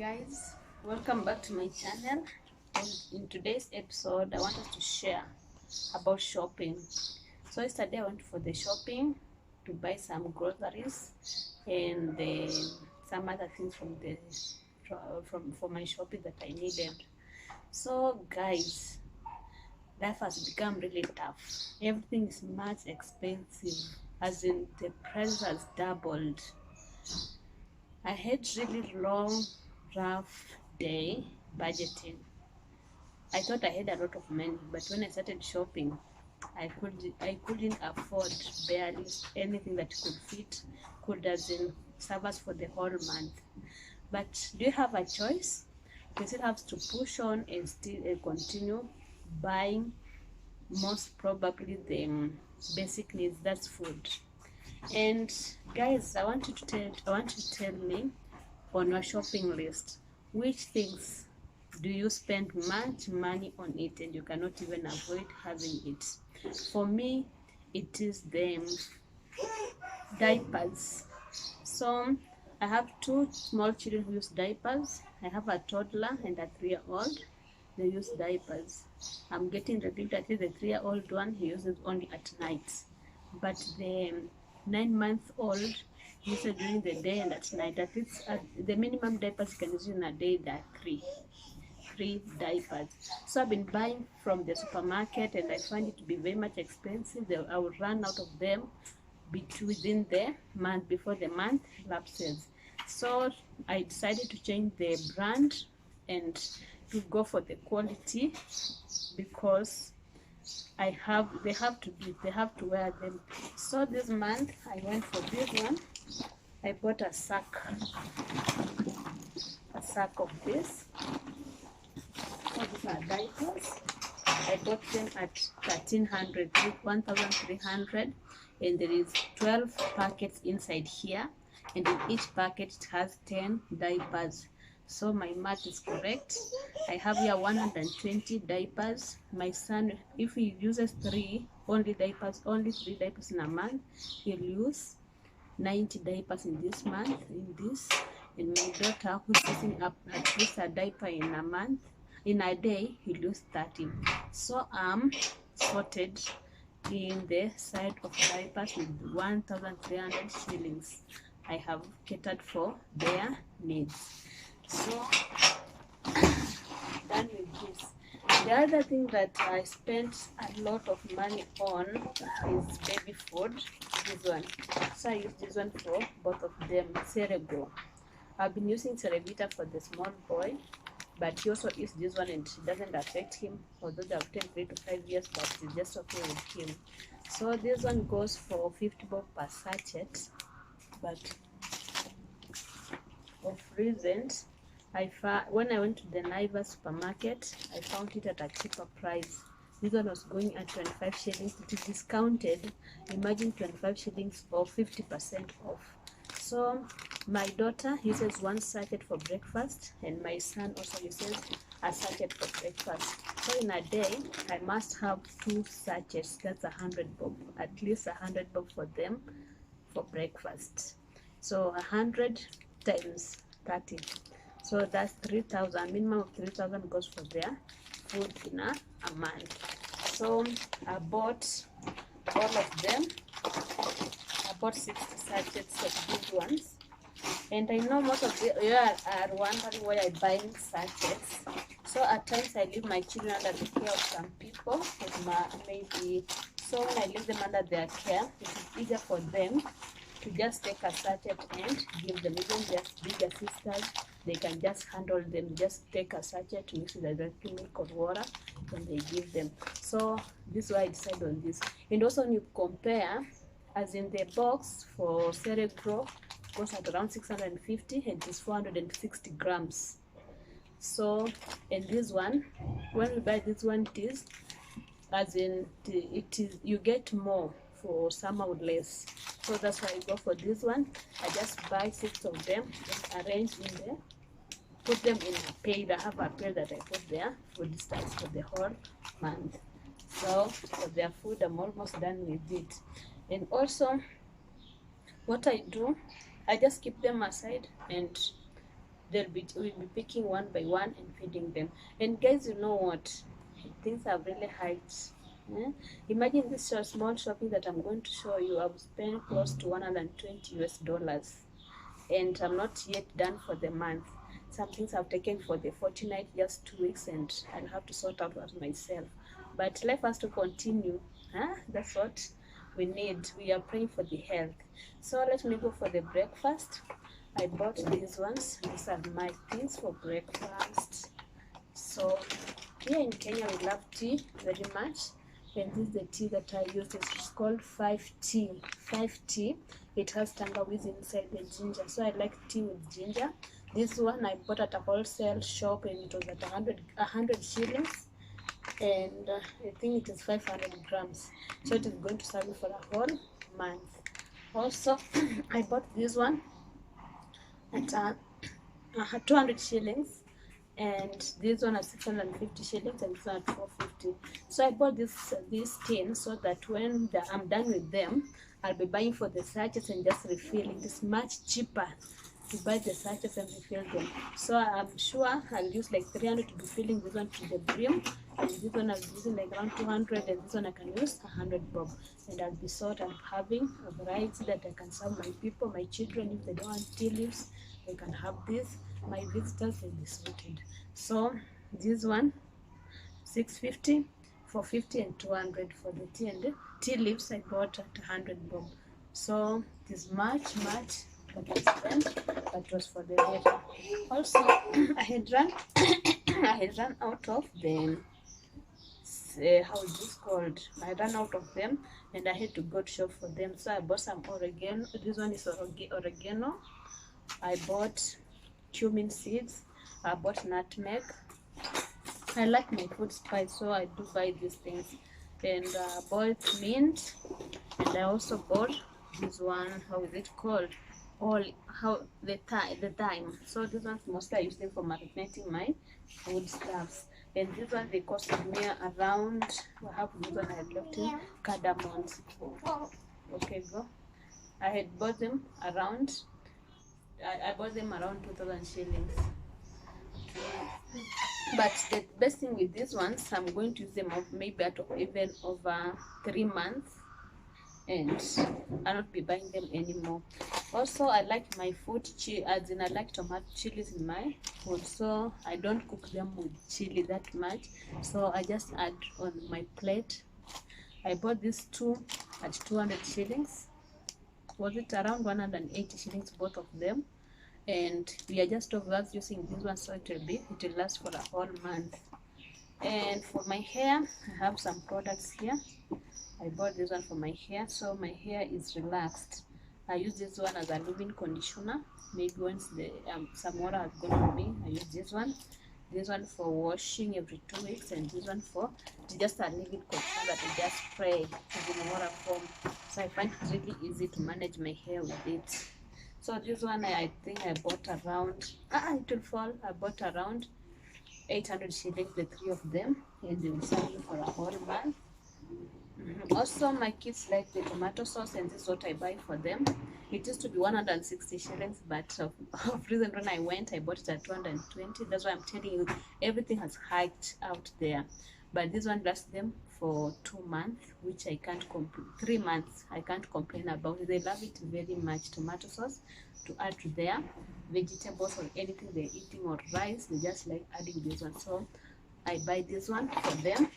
Guys, welcome back to my channel. And in today's episode, I want us to share about shopping. So yesterday I went for the shopping to buy some groceries and some other things from for my shopping that I needed. So guys, life has become really tough. Everything is much expensive, as in the price has doubled. I had really long, rough day budgeting. I thought I had a lot of money, but when I started shopping, I couldn't afford barely anything that could fit, could doesn't serve us for the whole month. But do you have a choice? You still have to push on and still continue buying most probably the basic needs, that's food. And guys, I want you to tell me on your shopping list which things do you spend much money on it and you cannot even avoid having it. For me, it is the diapers. So I have two small children who use diapers. I have a toddler and a 3-year-old. They use diapers. I'm getting relieved that the 3-year-old one he uses only at night, but the 9-month-old uses during the day and at night. At least the minimum diapers you can use in a day, that three diapers. So I've been buying from the supermarket and I find it to be very much expensive. I will run out of them within the month, before the month lapses. So I decided to change the brand and to go for the quality, because they have to wear them. So this month I went for this one. I bought a sack of this. So these are diapers. I bought them at 1,300, and there is 12 packets inside here, and in each packet it has 10 diapers. So my math is correct. I have here 120 diapers. My son, if he uses only 3 diapers in a month, he'll use 90 diapers in this month, and my daughter, who's using up at least a diaper in a day, he'll use 30. So I'm sorted in the side of diapers with 1,300 shillings. I have catered for their needs. So done with this. The other thing that I spent a lot of money on is baby food. This one. So I use this one for both of them. Cerebro. I've been using Cerevita for the small boy, but he also eats this one and it doesn't affect him, although they have 3 to 5 years, but it's just okay with him. So this one goes for 50 bob per sachet, but of reasons, when I went to the Naivas supermarket, I found it at a cheaper price. This one was going at 25 shillings. It is discounted. Imagine 25 shillings or 50% off. So my daughter uses 1 sachet for breakfast, and my son also uses a sachet for breakfast. So in a day, I must have 2 sachets. That's 100 bob, at least 100 bob for them for breakfast. So 100 times 30. So that's 3,000. Minimum of 3,000 goes for their food in a month. So I bought all of them. I bought 60 sachets of these ones. And I know most of you are wondering why I buy sachets. So at times I leave my children under the care of some people, maybe. So when I leave them under their care, it is easier for them to just take a sachet and give them. Even their bigger sisters, they can just handle them. Just take a sachet, mix with a drinking milk or water, and they give them. So this is why I decided on this. And also when you compare, as in the box for Cerebro goes at around 650 and it is 460 grams. So in this one, when we buy this one, it is you get more for some or less. So that's why I go for this one. I just buy 6 of them, just arrange in there, put them in a pail. I have a pail that I put there. Food starts for the whole month. So for their food, I'm almost done with it. And also what I do, I just keep them aside, and we'll be picking one by one and feeding them. And guys, you know what? Things have really hiked. Yeah? Imagine this small shopping that I'm going to show you. I've spent close to 120 US dollars, and I'm not yet done for the month. Some things I've taken for the fortnight, just 2 weeks, and I'll have to sort out that myself. But life has to continue. Huh? That's what we need. We are praying for the health. So let me go for the breakfast. I bought these ones. These are my things for breakfast. So here in Kenya we love tea very much, and this is the tea that I use. It's called 5 tea. 5 tea. It has tangawizi inside the ginger, so I like tea with ginger. This one I bought at a wholesale shop, and it was at 100 shillings, and I think it is 500 grams, so it is going to serve me for a whole month. Also I bought this one at 200 shillings, and this one at 650 shillings, and this one at 450. So I bought this tin so that when I'm done with them, I'll be buying for the sachets and just refilling. It's much cheaper to buy the sachets and refill them. So I'm sure I'll use like 300 to be filling this one to the brim, and this one I'll be using like around 200, and this one I can use 100 bob. And I'll be sort of having a variety that I can serve my people, my children. If they don't want tea leaves, they can have this. My visitors will be sorted. So this one 650, 450, and 200 for the tea, and the tea leaves I bought at 100 bob. So it is much that I spent, but it was for the later. Also I had run out of them. How is this called? I ran out of them, and I had to go to shop for them. So I bought some oregano. This one is oregano. I bought cumin seeds. I bought nutmeg. I like my food spice, so I do buy these things. And bought mint, and I also bought this one. How is it called? The thyme. So this one's mostly I use them for marinating my food stuffs. And this one they costed me around. I have this one I had left in cardamom. Okay, go. I had bought them around. I bought them around 2,000 shillings. But the best thing with these ones, I'm going to use them maybe even over 3 months, and I'll not be buying them anymore. Also, I like my food as in I like tomato chilies in my food, so I don't cook them with chili that much, so I just add on my plate. I bought these two at 200 shillings. Was it around 180 shillings both of them? And we are just using this one, so it will last for a whole month. And for my hair, I have some products here. I bought this one for my hair, so my hair is relaxed. I use this one as a leave-in conditioner. Maybe once some water has gone on me, I use this one. This one for washing every 2 weeks, and this one for just a leave-in conditioner that I just spray in water form. So I find it really easy to manage my hair with it. So this one I think I bought around, it will fall, I bought around 800 shillings, the 3 of them, and they will serve me for a whole month. Also, my kids like the tomato sauce, and this is what I buy for them. It used to be 160 shillings, but of reason when I went, I bought it at 220. That's why I'm telling you, everything has hiked out there. But this one lasts them for 2 months, which I can't complain. 3 months, I can't complain about it. They love it very much. Tomato sauce to add to their vegetables or anything they're eating, or rice. They just like adding this one. So I buy this one for them.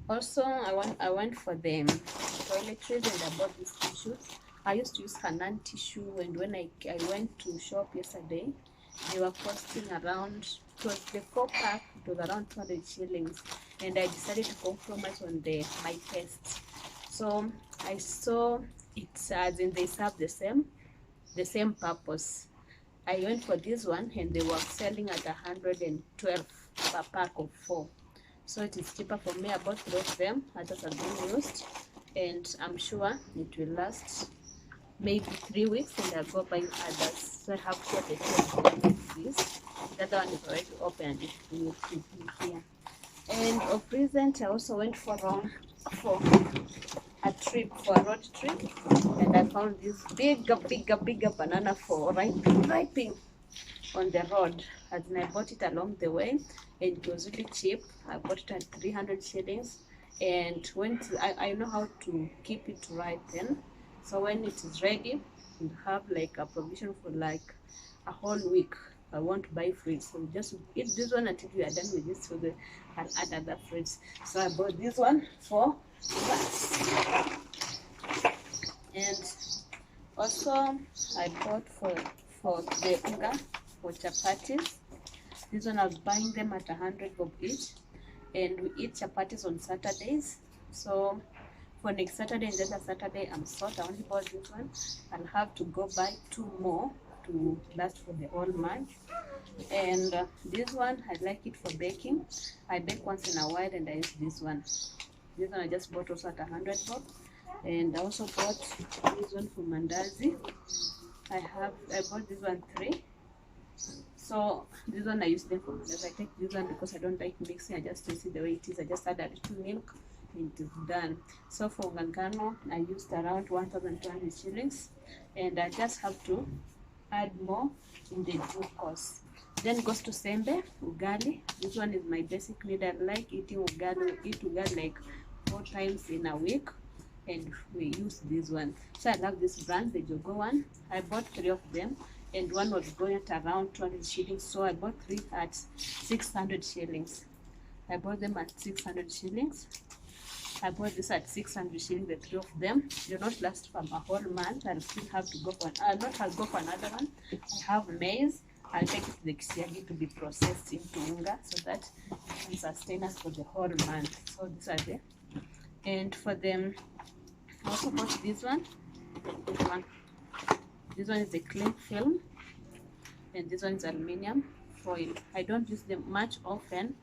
Also, I went for the toiletries, and I bought these tissues. I used to use Hanan tissue, and when I went to shop yesterday, they were costing around, it was the 4-pack, it was around 200 shillings, and I decided to compromise on my taste. So I saw it as in they serve the same purpose. I went for this one, and they were selling at 112 per pack of 4. So it is cheaper for me. I bought 3 of them. Others have been used, and I'm sure it will last maybe 3 weeks, and I'll go buying others. So I have to the 2 of them like this. The other one is already open, and it will keep here. And of recent, I also went for a road trip, and I found this bigger banana for ripening. on the road, as in I bought it along the way, and it was really cheap. I bought it at 300 shillings, and I know how to keep it right then. So when it is ready, you have like a provision for like a whole week. I want to buy fruits, so just eat this one until you are done with this, so that I'll add other fruits. So I bought this one for that. And also I bought for the unga for chapatis. This one I was buying them at 100 bob each, and we eat chapatis on Saturdays. So for next Saturday and the other Saturday, I'm short. I only bought this one. I'll have to go buy 2 more to last for the whole month. And this one, I like it for baking. I bake once in a while, and I use this one. This one I just bought also at 100 bob. And I also bought this one for mandazi. I bought this one 3. So this one I use them for mandazi. I take this one because I don't like mixing. I just taste it the way it is. I just add a little milk and it is done. So for ngano, I used around 1,200 shillings, and I just have to add more in the due course. Then goes to sembe, ugali. This one is my basic need. I like eating ugali. We eat ugali like 4 times in a week, and we use this one. So I love this brand, the Jogo one. I bought 3 of them, and one was going at around 200 shillings. So I bought 3 at 600 shillings. I bought them at 600 shillings. I bought this at 600 shillings, the 3 of them. They will not last for a whole month. I'll still have to go for I'll go for another one. I have maize. I'll take it to the kisiagi to be processed into unga, so that it can sustain us for the whole month. So these are the, and for them, I also bought this one. This one is a cling film, and this one is aluminium foil. I don't use them much often,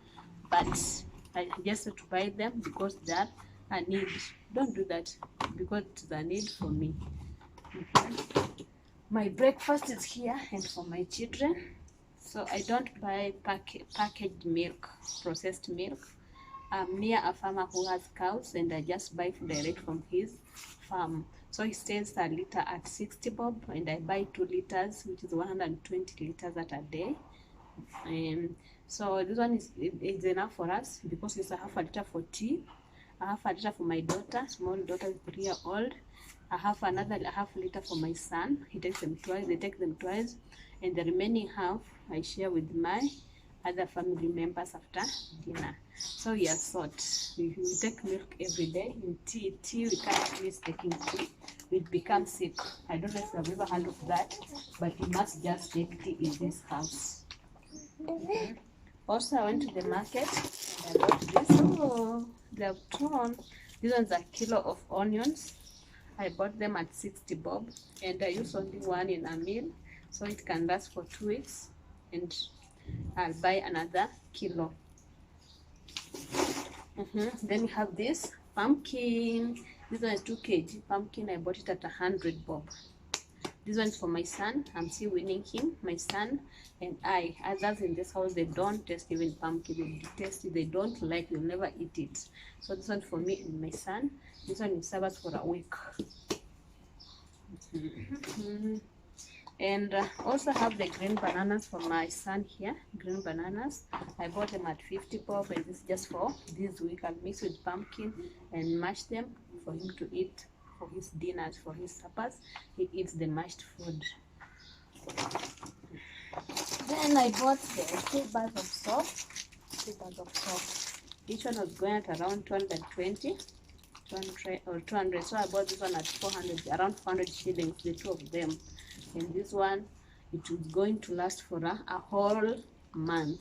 but I just have to buy them because they are a need. Don't do that because it's a need for me. My breakfast is here, and for my children. So I don't buy packaged milk, processed milk. I'm near a farmer who has cows, and I just buy direct from his farm. So he sells a liter at 60 bob, and I buy 2 liters, which is 120 liters at a day. So this one is enough for us because it's a half a liter for tea, a half a liter for my daughter, small daughter, 3-year-old. I have another half liter for my son. He takes them twice. They take them twice, and the remaining half I share with my other family members after dinner. So we are sort. We take milk every day. In tea we can't miss taking tea. We become sick. I don't know if you have ever heard of that, but you must just take tea in this house. Also, I went to the market and I bought this. Oh, they have torn. This one's a kilo of onions. I bought them at 60 bob, and I use only one in a meal, so it can last for 2 weeks, and I'll buy another kilo. Then we have this pumpkin. This one is 2 kg pumpkin. I bought it at 100 bob. This one is for my son. I'm still winning him, my son, and I. Others in this house, they don't taste even pumpkin. They taste it, they don't like, they'll never eat it. So this one for me and my son. This one will serve us for a week. And also have the green bananas for my son here. Green bananas. I bought them at 50 bob, and this is just for this week. I'll mix with pumpkin and mash them for him to eat for his dinners, for his suppers. He eats the mashed food. Then I bought the 2 bags of soap. 2 bags of soap. Each one was going at around 220. 200 or 200. So I bought this one at 400, around 400 shillings, the 2 of them. And this one, it was going to last for a whole month.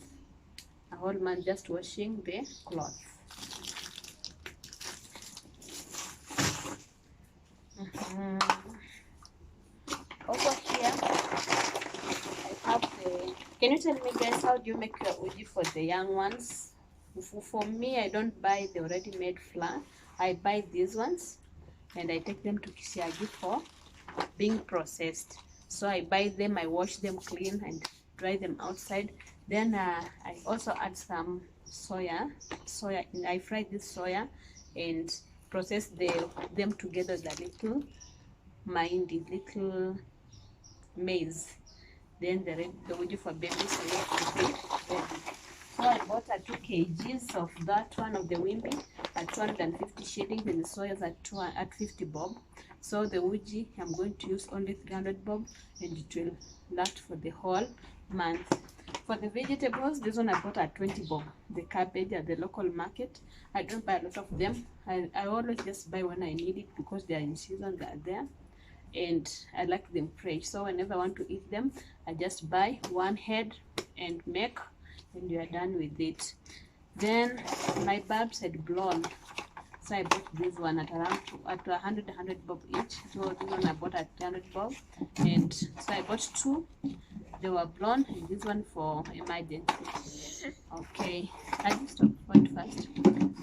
A whole month just washing the cloth. Also here, I have the. Can you tell me, guys, how do you make your uji for the young ones? For me, I don't buy the already made flour. I buy these ones, and I take them to kisiagi for being processed. So I buy them, I wash them clean and dry them outside. Then I also add some soya. I fry this soya and process them together with a little little maize. Then the Uji for babies ready. So I bought a 2 kgs of that one of the Wimby at 250 shillings, and the soyas at 50 bob. So the Uji I'm going to use only 300 bob, and it will last for the whole month. For the vegetables, this one I bought at 20 bob. The cabbage at the local market. I don't buy a lot of them. I always just buy when I need it because they are in season, they are there, and I like them fresh. So whenever I want to eat them, I just buy one head and make, and you are done with it. Then my bulbs had blown, so I bought this one at around at 100 bob each. So this one I bought at 300 bob, and so I bought two. They were blown, and this one for emergency. Okay, I just stop point first.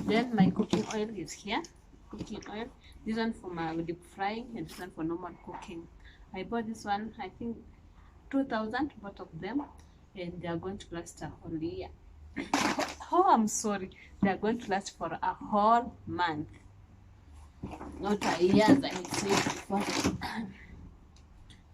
Then my cooking oil is here. Cooking oil. This one for my deep frying, and this one for normal cooking. I bought this one, I think 2,000, both of them, and they are going to last a whole year. Oh, I'm sorry. They are going to last for a whole month, not a year as I had said before.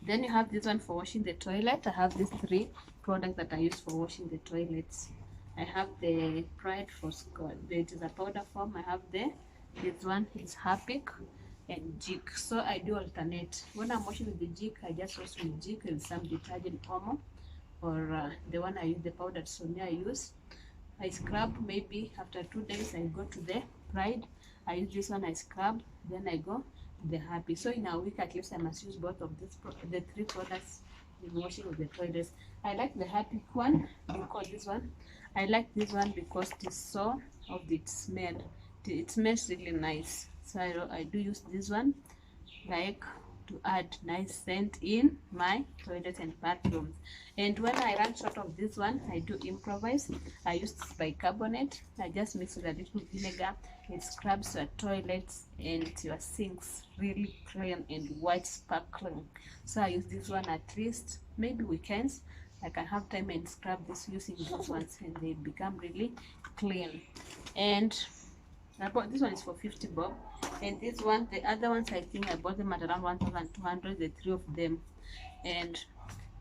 Then you have this one for washing the toilet. I have these 3 products that I use for washing the toilets. I have the Pride for Scott. It is a powder form. I have this one is Harpic and Jik. So I do alternate. When I'm washing with the Jik, I just wash with Jik and some detergent Omo, or the one I use, the powder Sonia I use. I scrub maybe after 2 days. I go to the Pride. I use this one. I scrub. Then I go the Happy. So in a week at least I must use both of the 3 products in washing of the toilets. I like the Happy one because this one. I like this one because it is so of its smell. It smells really nice. So I do use this one like to add nice scent in my toilet and bathrooms. And when I run short of this one, I do improvise. I use bicarbonate. I just mix with a little vinegar. It scrubs your toilets and your sinks really clean and white sparkling. So I use this one at least maybe weekends. I can have time and scrub this using these ones, and they become really clean. And I bought this one is for 50 bob, and this one, the other ones, I think I bought them at around 1,200, the 3 of them. And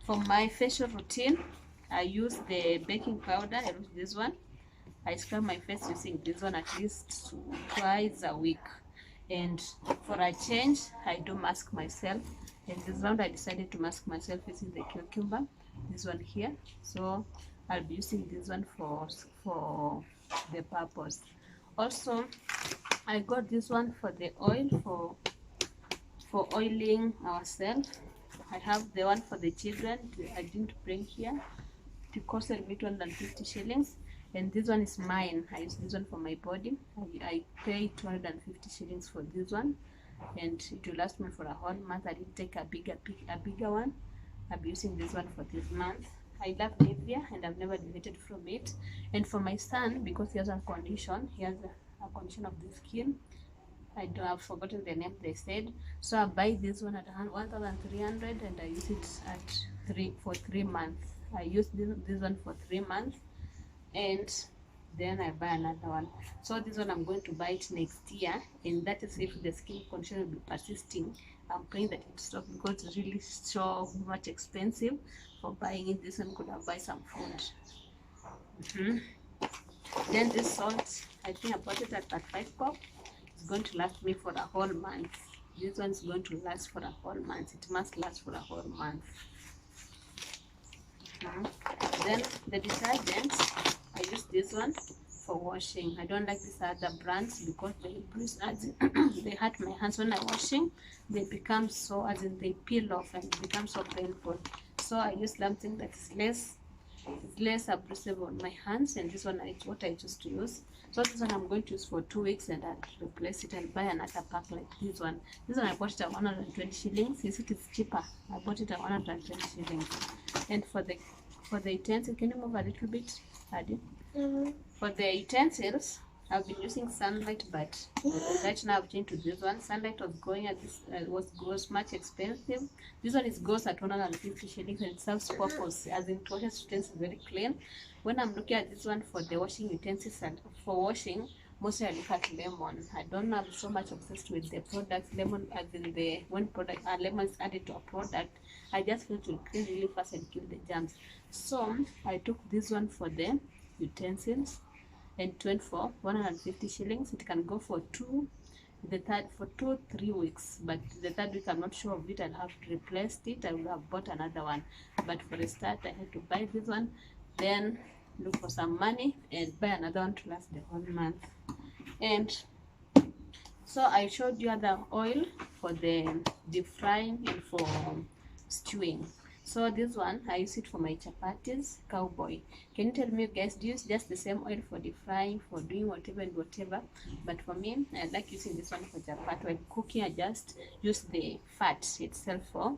for my facial routine, I use the baking powder. I use this one. I scrub my face using this one at least twice a week. And for a change, I do mask myself. And this round I decided to mask myself using the cucumber, this one here. So I'll be using this one for the purpose. Also, I got this one for the oil for oiling ourselves. I have the one for the children. I didn't bring here. It costed me 250 shillings. And this one is mine. I use this one for my body. I pay 250 shillings for this one, and it will last me for a whole month. I didn't take a bigger one. I'll be using this one for this month. I love Nivea, and I've never deviated from it. And for my son, because he has a condition, a condition of the skin. I've forgotten the name they said. So I buy this one at 1,300, and I use it for 3 months. I use this one for 3 months, and then I buy another one. So this one I'm going to buy it next year, and that is if the skin condition will be persisting. I'm praying that it stops because it's really so much expensive for buying it. This one could have buy some food. Then this salt, I think I bought it at 5 bob. It's going to last me for a whole month. This one is going to last for a whole month. It must last for a whole month. Then the detergents, I use this one for washing. I don't like these other brands because they bruise, they hurt my hands when I'm washing. They become so, as in they peel off and become so painful. So I use something that is less abrasive on my hands, and this one is what I choose to use. So this one I'm going to use for 2 weeks, and I'll replace it and buy another pack like this one. This one I bought it at 120 shillings. You see, it's cheaper. I bought it at 120 shillings. And for the utensils, can you move a little bit, Adi? For the utensils, I've been using Sunlight, but right now I've changed to this one. Sunlight was going at this was much expensive. This one goes at 150 shillings, and it serves purpose, as in washes utensils very clean. When I'm looking at this one for the washing utensils and for washing, mostly I look at lemon. I don't have so much obsessed with the product lemon, as in the when product lemon is added to a product. I just feel to clean really fast and kill the germs. So I took this one for the utensils, and 20 for 150 shillings. It can go for the third for 2-3 weeks, but the third week I'm not sure of it. I'll have to replace it. I will have bought another one, but for a start I had to buy this one, then look for some money and buy another one to last the whole month. And so I showed you the oil for the deep frying and for stewing. So this one I use it for my chapatis, cowboy. Can you tell me, guys, do you use just the same oil for deep frying, for doing whatever and whatever? But for me, I like using this one for chapati. While cooking, I just use the fat itself for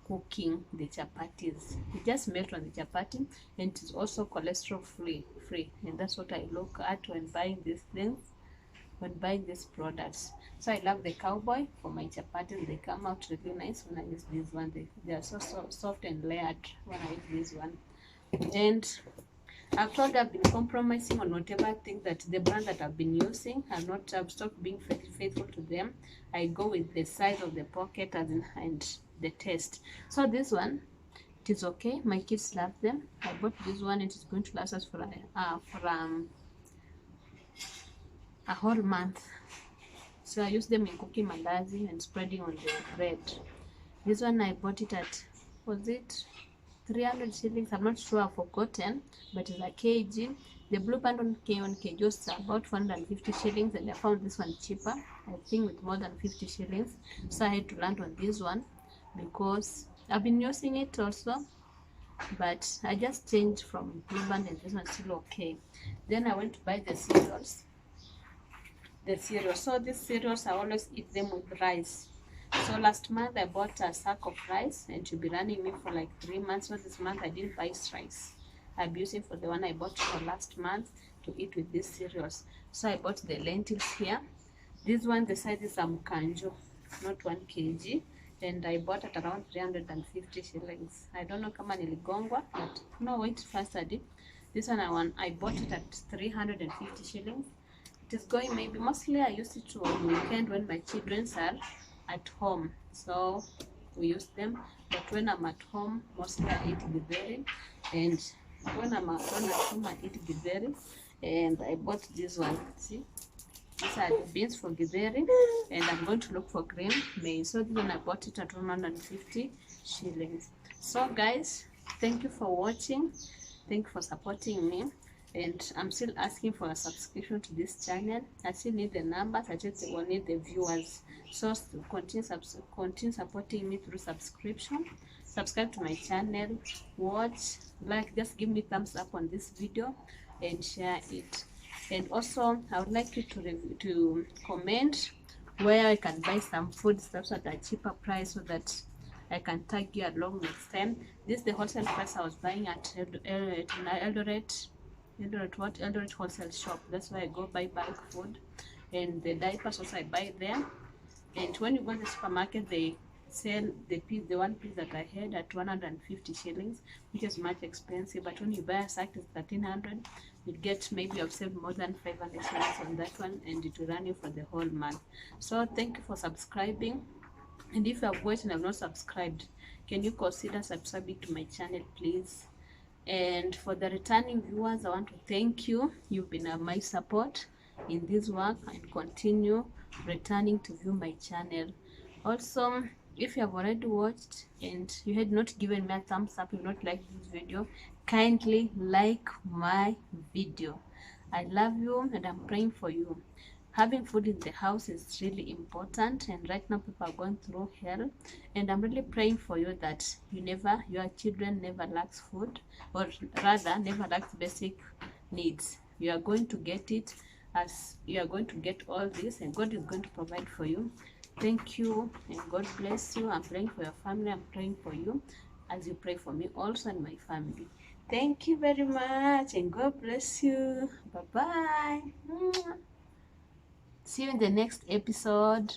cooking the chapatis. It just melt on the chapati, and it is also cholesterol free, and that's what I look at when buying these things, when buying these products. So I love the cowboy for my chapatis. They come out really nice when I use this one. They are so soft and layered when I use this one. And I've been compromising on whatever thing that the brand that I've been using. I've stopped being faithful to them. I go with the size of the pocket and the taste. So this one, it is okay. My kids love them. I bought this one. It is going to last us for a whole month. So I use them in cooking mandazi and spreading on the bread. This one I bought it at, was it 300 shillings? I'm not sure, I've forgotten, but it's a kg. The blue band on kg was about 450 shillings, and I found this one cheaper, I think with more than 50 shillings. So I had to land on this one because I've been using it also, but I just changed from blue band, and this one's still okay. Then I went to buy the cereals. So these cereals I always eat them with rice. So last month I bought a sack of rice, and it will be running me for like 3 months. So this month I didn't buy rice. I'm using for the one I bought for last month to eat with these cereals. So I bought the lentils here. This one, the size is a mkanjo, not 1 kg, and I bought at around 350 shillings. I don't know kama niligongwa, but no, wait, first I did. This one I bought it at 350 shillings. It is going, maybe mostly I use it on weekend when my children are at home, so we use them. But when I'm at home, mostly I eat githeri, and when I'm at home I eat githeri. And I bought this one. See, these are the beans for githeri, and I'm going to look for green maize. So this one I bought it at 150 shillings. So guys, thank you for watching, thank you for supporting me. And I'm still asking for a subscription to this channel. I still need the numbers. I just will need the viewers. So continue supporting me through subscription. Subscribe to my channel. Watch, like, just give me thumbs up on this video and share it. And also, I would like you to comment where I can buy some food stuff at a cheaper price, so that I can tag you along next time. This is the wholesale price I was buying at Eldoret wholesale shop. That's why I go buy bulk food, and the diapers also I buy there. And when you go to the supermarket, they sell the one piece that I had at 150 shillings, which is much expensive. But when you buy a sack, it's 1300. You get, maybe I've saved more than 500 shillings on that one, and it will run you for the whole month. So thank you for subscribing, and if you have watched and have not subscribed, can you consider subscribing to my channel, please? And for the returning viewers, I want to thank you. You've been my support in this work, and continue returning to view my channel. Also, if you have already watched and you had not given me a thumbs up, you not liked this video, kindly like my video. I love you, and I'm praying for you. Having food in the house is really important, and right now people are going through hell, and I'm really praying for you that your children never lacks food, or rather never lacks basic needs. You are going to get it, as you are going to get all this, and God is going to provide for you. Thank you, and God bless you. I'm praying for your family. I'm praying for you as you pray for me also and my family. Thank you very much, and God bless you. Bye bye. See you in the next episode.